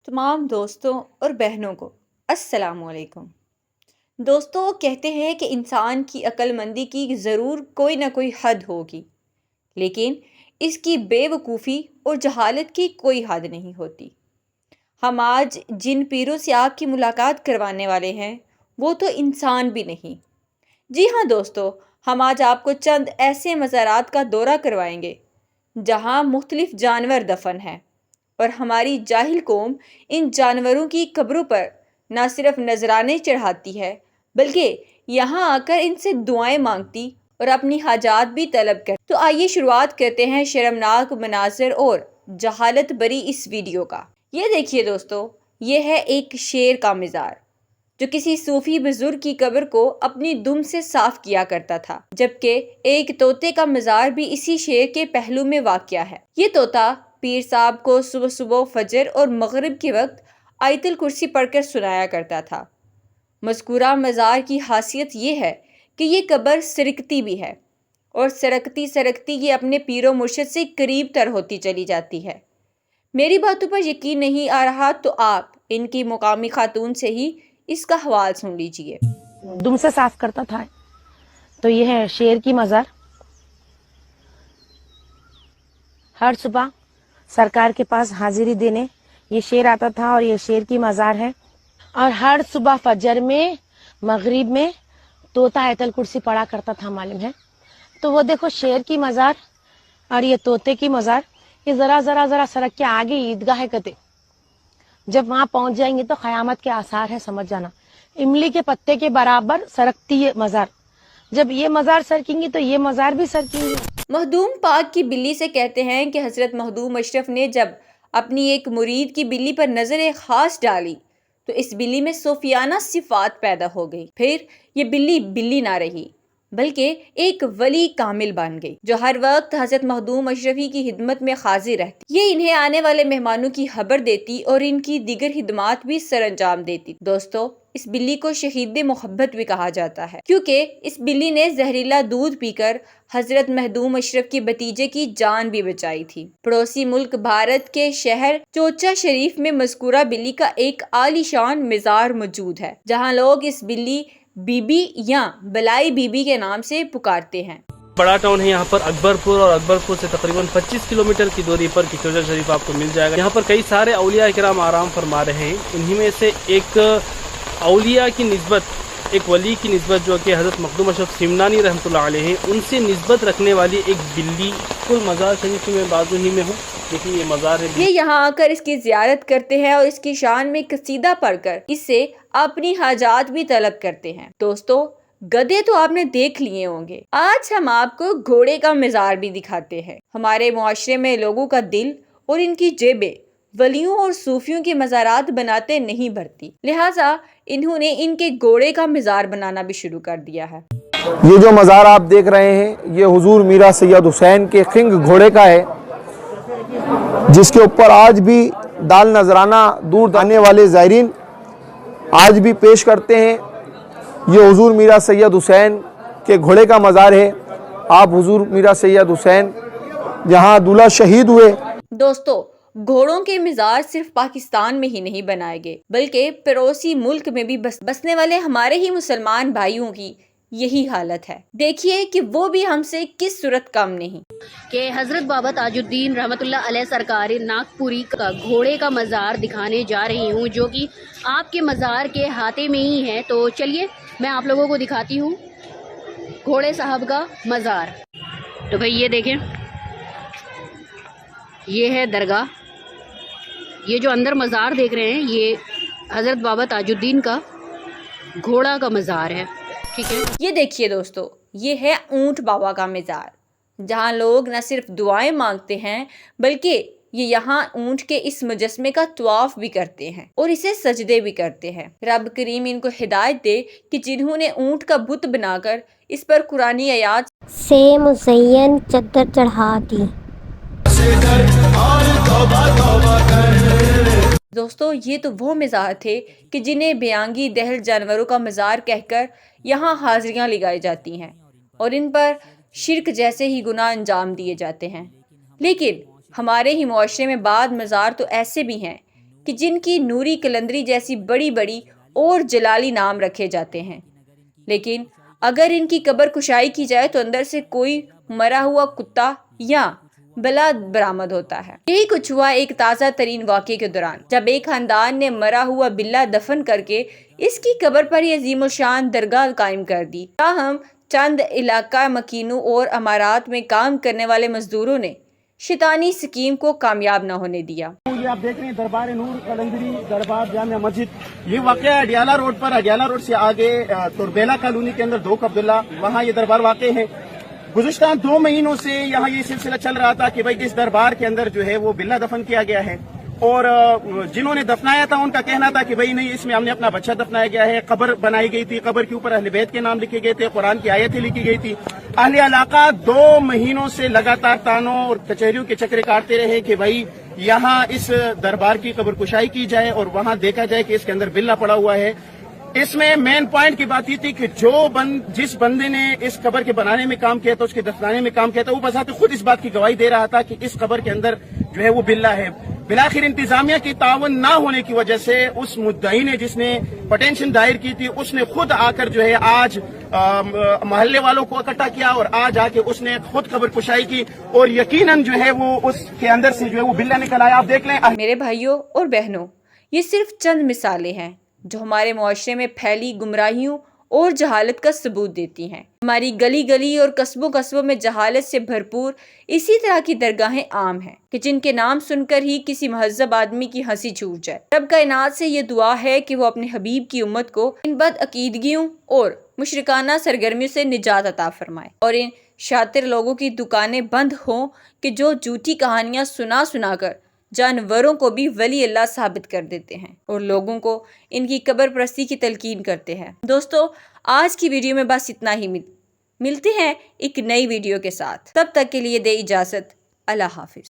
तमाम दोस्तों और बहनों को अस्सलाम वालेकुम। दोस्तों, कहते हैं कि इंसान की अक्लमंदी की ज़रूर कोई ना कोई हद होगी, लेकिन इसकी बेवकूफ़ी और जहालत की कोई हद नहीं होती। हम आज जिन पीरों से आपकी मुलाकात करवाने वाले हैं वो तो इंसान भी नहीं। जी हाँ दोस्तों, हम आज आपको चंद ऐसे मज़ारात का दौरा करवाएंगे जहाँ मुख्तलिफ जानवर दफन हैं, और हमारी जाहिल कौम इन जानवरों की कब्रों पर ना सिर्फ नजराने चढ़ाती है बल्कि यहाँ आकर इनसे दुआएं मांगती और अपनी हाजात भी तलब कर। तो आइए शुरुआत करते हैं शर्मनाक मनाज़र और जहालत भरी इस वीडियो का। ये देखिए दोस्तों, ये है एक शेर का मज़ार जो किसी सूफी बुजुर्ग की कब्र को अपनी दुम से साफ किया करता था, जबकि एक तोते का मज़ार भी इसी शेर के पहलू में वाक़या है। ये तोता पीर साहब को सुबह सुबह फजर और मगरिब के वक्त आयतुल कुर्सी पढ़कर सुनाया करता था। मज़कूरा मज़ार की खासियत ये है कि ये कब्र सरकती भी है, और सरकती सरकती ये अपने पीरो मुर्शिद से करीब तर होती चली जाती है। मेरी बातों पर यकीन नहीं आ रहा तो आप इनकी मुकामी खातून से ही इसका हवाल सुन लीजिए। दुम से साफ करता था। तो ये है शेर की मज़ार। हर सुबह सरकार के पास हाजिरी देने ये शेर आता था, और ये शेर की मज़ार है। और हर सुबह फजर में मगरिब में तोता आयतल कुर्सी पढ़ा करता था, मालूम है। तो वो देखो शेर की मज़ार और ये तोते की मज़ार, ये जरा जरा जरा सड़क के आगे ईदगाह है कते। जब वहां पहुंच जाएंगे तो क़यामत के आसार है, समझ जाना। इमली के पत्ते के बराबर सरकती ये मज़ार। जब ये मज़ार सरकेंगी तो ये मज़ार भी सरकेंगी। मखदूम पाक की बिल्ली से कहते हैं कि हज़रत मखदूम अशरफ ने जब अपनी एक मुरीद की बिल्ली पर नज़र ख़ास डाली तो इस बिल्ली में सूफियाना सिफात पैदा हो गई। फिर ये बिल्ली बिल्ली ना रही बल्कि एक वली कामिल बन गई जो हर वक्त हज़रत मखदूम अशरफी की खिदमत में हाजिर रहती। ये इन्हें आने वाले मेहमानों की खबर देती और इनकी दीगर खिदमात भी सर अंजाम देती। दोस्तों, इस बिल्ली को शहीद मोहब्बत भी कहा जाता है, क्योंकि इस बिल्ली ने जहरीला दूध पीकर हजरत मखदूम अशरफ के भतीजे की जान भी बचाई थी। पड़ोसी मुल्क भारत के शहर चोचा शरीफ में मज़कूरा बिल्ली का एक आलीशान मज़ार मौजूद है, जहाँ लोग इस बिल्ली बीबी या बलाई बीबी के नाम से पुकारते हैं। बड़ा टाउन है यहाँ पर अकबरपुर, और अकबरपुर से तकरीबन 25 किलोमीटर की दूरी पर चोचा शरीफ आपको मिल जाएगा। यहाँ पर कई सारे औलिया इकराम आराम फरमा रहे हैं। इन्हीं में से एक औलिया की निस्बत, एक वली की निस्बत जो कि हज़रत मखदूम अशरफ सिमनानी रहमतुल्लाह अलैह हैं, उनसे निस्बत रखने वाली एक बिल्ली। कुल मज़ार शरीफ में बाजू ही में हूँ, देखिए ये मज़ार है। ये यहाँ आकर इसकी ज़ियारत करते हैं और इसकी शान में कसीदा पढ़कर इससे अपनी हाजात भी तलब करते हैं। दोस्तों, गधे तो आपने देख लिए होंगे, आज हम आपको घोड़े का मज़ार भी दिखाते हैं। हमारे मुआशरे में लोगों का दिल और इनकी जेबें वलियों और सूफियों के मज़ारात बनाते नहीं भरती, लिहाजा इन्होंने इनके घोड़े का मज़ार बनाना भी शुरू कर दिया है। ये जो मज़ार आप देख रहे हैं ये हुजूर मीरा सैयद हुसैन के खिंग घोड़े का है, जिसके ऊपर आज भी दाल नजराना दूर आने वाले ज़ायरीन आज भी पेश करते हैं। ये हुजूर मीरा सैयद हुसैन के घोड़े का मज़ार है। आप हुजूर मीरा सैयद हुसैन जहाँ दूल्हा शहीद हुए। दोस्तों, घोड़ों के मज़ार सिर्फ पाकिस्तान में ही नहीं बनाए गए बल्कि पड़ोसी मुल्क में भी बसने वाले हमारे ही मुसलमान भाइयों की यही हालत है। देखिए कि वो भी हमसे किस सूरत कम नहीं। कि हजरत बाबा ताजुद्दीन रहमतुल्लाह अलैह सरकार नागपुरी का घोड़े का मज़ार दिखाने जा रही हूँ, जो कि आपके मज़ार के हाथे में ही है। तो चलिए मैं आप लोगों को दिखाती हूँ घोड़े साहब का मज़ार। तो भाई ये देखें, ये है दरगाह। ये जो अंदर मज़ार देख रहे हैं ये हजरत बाबा ताजुद्दीन का घोड़ा का मज़ार है, ठीक है। ये देखिए दोस्तों, ये है ऊंट बाबा का मज़ार, जहाँ लोग न सिर्फ दुआएं मांगते हैं बल्कि ये यहाँ ऊंट के इस मुजस्मे का तवाफ भी करते हैं और इसे सजदे भी करते हैं। रब करीम इनको हिदायत दे कि जिन्होंने ऊंट का बुत बनाकर इस पर कुरानी आयात से मुज़य्यन चद्दर चढ़ा दी। दोस्तों, ये तो वो मज़ार थे कि जिन्हें बेआंगी दहल जानवरों का मज़ार कहकर यहाँ हाजिरियाँ लगाई जाती हैं और इन पर शिरक जैसे ही गुनाह अंजाम दिए जाते हैं। लेकिन हमारे ही मुआशरे में बाद मज़ार तो ऐसे भी हैं کہ جن کی نوری قلندری جیسی بڑی بڑی اور جلالی نام رکھے جاتے ہیں، لیکن اگر ان کی قبر کشائی کی جائے تو اندر سے کوئی مرا ہوا کتا یا بلا برآمد ہوتا ہے۔ یہی کچھ ہوا ایک تازہ ترین واقعے کے دوران، جب ایک خاندان نے مرا ہوا بلا دفن کر کے اس کی قبر پر یہ عظیم الشان درگاہ قائم کر دی۔ تاہم چند علاقہ مکینوں اور عمارات میں کام کرنے والے مزدوروں نے شیطانی سکیم کو کامیاب نہ ہونے دیا۔ یہ آپ دیکھ رہے ہیں دربار نور قلندری دربار جامع مسجد، یہ واقعہ اڈیالہ روڈ پر، اڈیالہ روڈ سے آگے توربیلا کالونی کے اندر دوک عبداللہ، وہاں یہ دربار واقع ہے۔ گزشتہ 2 مہینوں سے یہاں یہ سلسلہ چل رہا تھا کہ بھائی اس دربار کے اندر جو ہے وہ بلا دفن کیا گیا ہے، اور جنہوں نے دفنایا تھا ان کا کہنا تھا کہ بھائی نہیں، اس میں ہم نے اپنا بچہ دفنایا گیا ہے۔ قبر بنائی گئی تھی، قبر کے اوپر اہل بیت کے نام لکھے گئے تھے، قرآن کی آیتیں لکھی گئی تھی۔ اہل علاقہ 2 مہینوں سے لگاتار تانوں اور کچہریوں کے چکرے کاٹتے رہے کہ بھائی یہاں اس دربار کی قبر کشائی کی جائے اور وہاں دیکھا جائے کہ اس کے اندر بلا پڑا ہوا ہے۔ اس میں مین پوائنٹ کی بات یہ تھی کہ جس بندے نے اس قبر کے بنانے میں کام کیا تھا، اس کے دفنانے میں کام کیا تھا، وہ بذات خود اس بات کی گواہی دے رہا تھا کہ اس قبر کے اندر جو ہے وہ بلا ہے۔ بالآخر انتظامیہ کی تعاون نہ ہونے کی وجہ سے اس مدعی نے، جس نے پٹینشن دائر کی تھی، اس نے خود آ کر جو ہے آج محلے والوں کو اکٹھا کیا اور آج آ کے اس نے خود قبر کشائی کی، اور یقیناً جو ہے وہ اس کے اندر سے جو ہے وہ بلا نکل آیا۔ آپ دیکھ لیں میرے بھائیوں اور بہنوں، یہ صرف چند مثالیں ہیں جو ہمارے معاشرے میں پھیلی گمراہیوں اور جہالت کا ثبوت دیتی ہیں۔ ہماری گلی گلی اور قصبوں میں جہالت سے بھرپور اسی طرح کی درگاہیں عام ہیں کہ جن کے نام سن کر ہی کسی مہذب آدمی کی ہنسی چھوٹ جائے۔ رب کائنات سے یہ دعا ہے کہ وہ اپنے حبیب کی امت کو ان بد عقیدگیوں اور مشرکانہ سرگرمیوں سے نجات عطا فرمائے، اور ان شاطر لوگوں کی دکانیں بند ہوں کہ جو جھوٹی کہانیاں سنا کر جانوروں کو بھی ولی اللہ ثابت کر دیتے ہیں اور لوگوں کو ان کی قبر پرستی کی تلقین کرتے ہیں۔ دوستو، آج کی ویڈیو میں بس اتنا ہی۔ ملتے ہیں ایک نئی ویڈیو کے ساتھ، تب تک کے لیے دے اجازت، اللہ حافظ۔